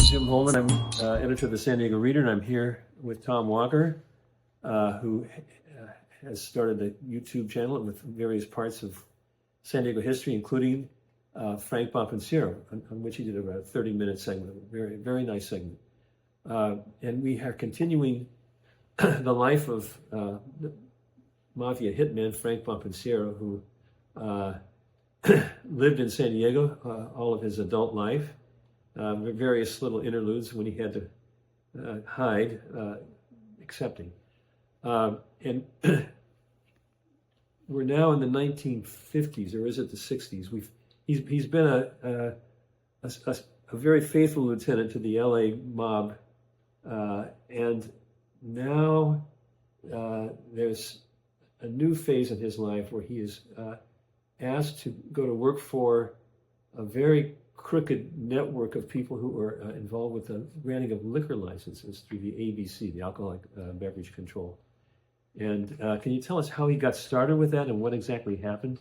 Jim Holman. I'm editor of the San Diego Reader, and I'm here with Tom Walker, who has started a YouTube channel with various parts of San Diego history, including Frank Bompensiero, on which he did about a 30-minute segment, a very, very nice segment. And we are continuing the life of the Mafia hitman, Frank Bompensiero, who lived in San Diego all of his adult life. Various little interludes when he had to hide, accepting. And we're now in the 1950s, or is it the 60s? He's been a very faithful lieutenant to the LA mob, and now there's a new phase in his life where he is asked to go to work for a very crooked network of people who are involved with the granting of liquor licenses through the ABC, the Alcoholic Beverage Control. And can you tell us how he got started with that and what exactly happened?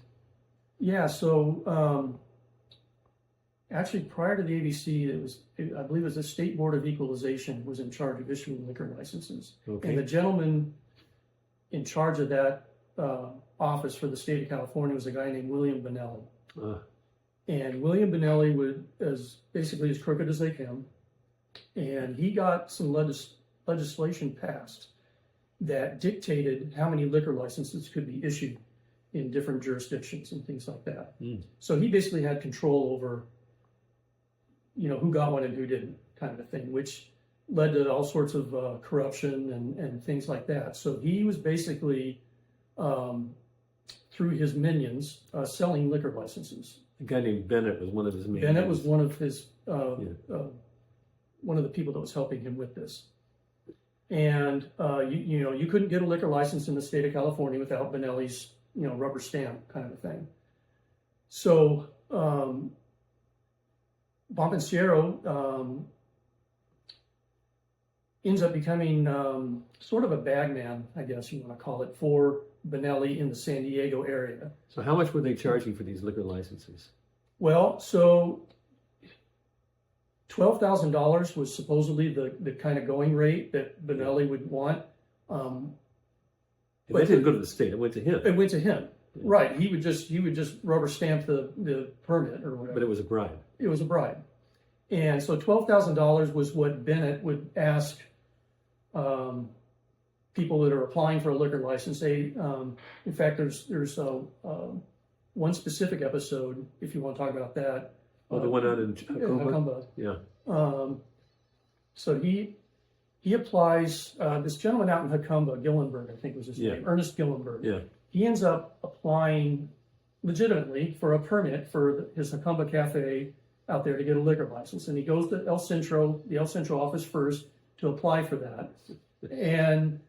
Yeah, so actually prior to the ABC, I believe it was the State Board of Equalization was in charge of issuing liquor licenses. Okay. And the gentleman in charge of that office for the state of California was a guy named William Benelli. And William Benelli was basically as crooked as they can. And he got some legislation passed that dictated how many liquor licenses could be issued in different jurisdictions and things like that. So he basically had control over, who got one and who didn't, kind of a thing, which led to all sorts of corruption and things like that. So he was basically, through his minions, selling liquor licenses. A guy named Bennett was one of his main Bennett was one of his, one of the people that was helping him with this. And, you couldn't get a liquor license in the state of California without Benelli's, rubber stamp kind of a thing. So, Bompensiero ends up becoming sort of a bagman, I guess you want to call it, for Benelli in the San Diego area. So how much were they charging for these liquor licenses? Well, so $12,000 was supposedly the kind of going rate that Benelli would want. But it didn't go to the state; it went to him. It went to him, yeah. Right? He would just rubber stamp the permit or whatever. But it was a bribe. It was a bribe, and so $12,000 was what Bennett would ask people that are applying for a liquor license. They, in fact, there's one specific episode, if you want to talk about that. Oh, the one out in Jacumba? Yeah. So he applies, this gentleman out in Jacumba, Gillenberg, I think was his name, Ernest Gillenberg. Yeah. He ends up applying legitimately for a permit for his Jacumba Cafe out there to get a liquor license. And he goes to the El Centro office first to apply for that. And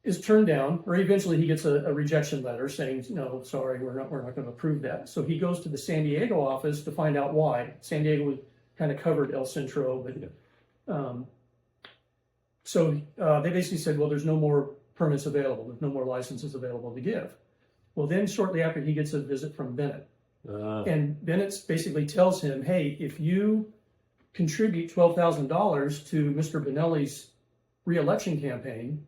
is turned down, or eventually he gets a rejection letter saying, no, sorry, we're not going to approve that. So he goes to the San Diego office to find out why. San Diego kind of covered El Centro, but so they basically said, well, there's no more permits available, there's no more licenses available to give. Well, then shortly after, he gets a visit from Bennett, and Bennett basically tells him, hey, if you contribute $12,000 to Mr. Benelli's re-election campaign,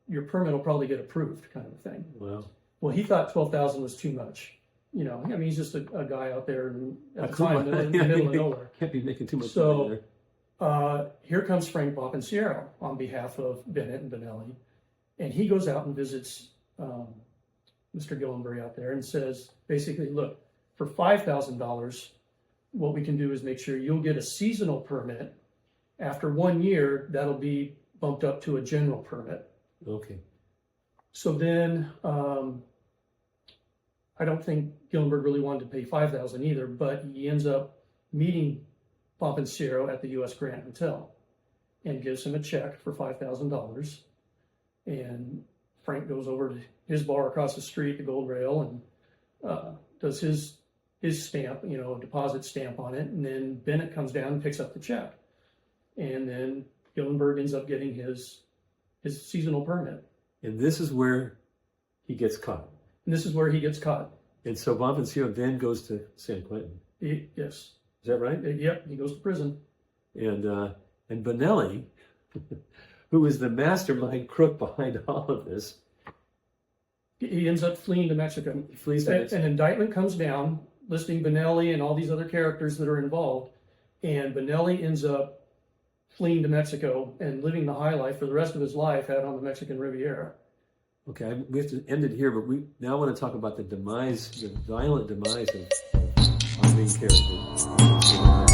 your permit will probably get approved, kind of a thing. Wow. Well, he thought 12,000 was too much. I mean, he's just a guy out there at the time in the middle of nowhere. Can't be making too much money there. Here comes Frank Bompensiero on behalf of Bennett and Benelli, and he goes out and visits Mr. Gillenberg out there and says, basically, look, for $5,000, what we can do is make sure you'll get a seasonal permit. After 1 year, that'll be bumped up to a general permit. Okay. So then, I don't think Gillenberg really wanted to pay $5,000 either, but he ends up meeting Bompensiero at the U.S. Grand Hotel and gives him a check for $5,000. And Frank goes over to his bar across the street, the Gold Rail, and does his stamp, deposit stamp on it. And then Bennett comes down and picks up the check. And then Gillenberg ends up getting his seasonal permit. And this is where he gets caught. And this is where he gets caught. And so Bompensiero then goes to San Quentin. Yes. Is that right? Yep, he goes to prison. And Bonelli, who is the mastermind crook behind all of this, He ends up fleeing to Mexico. he flees to Mexico. An indictment comes down listing Bonelli and all these other characters that are involved, and Bonelli ends up fleeing to Mexico and living the high life for the rest of his life out on the Mexican Riviera. Okay, we have to end it here, but we now want to talk about the violent demise of our main character.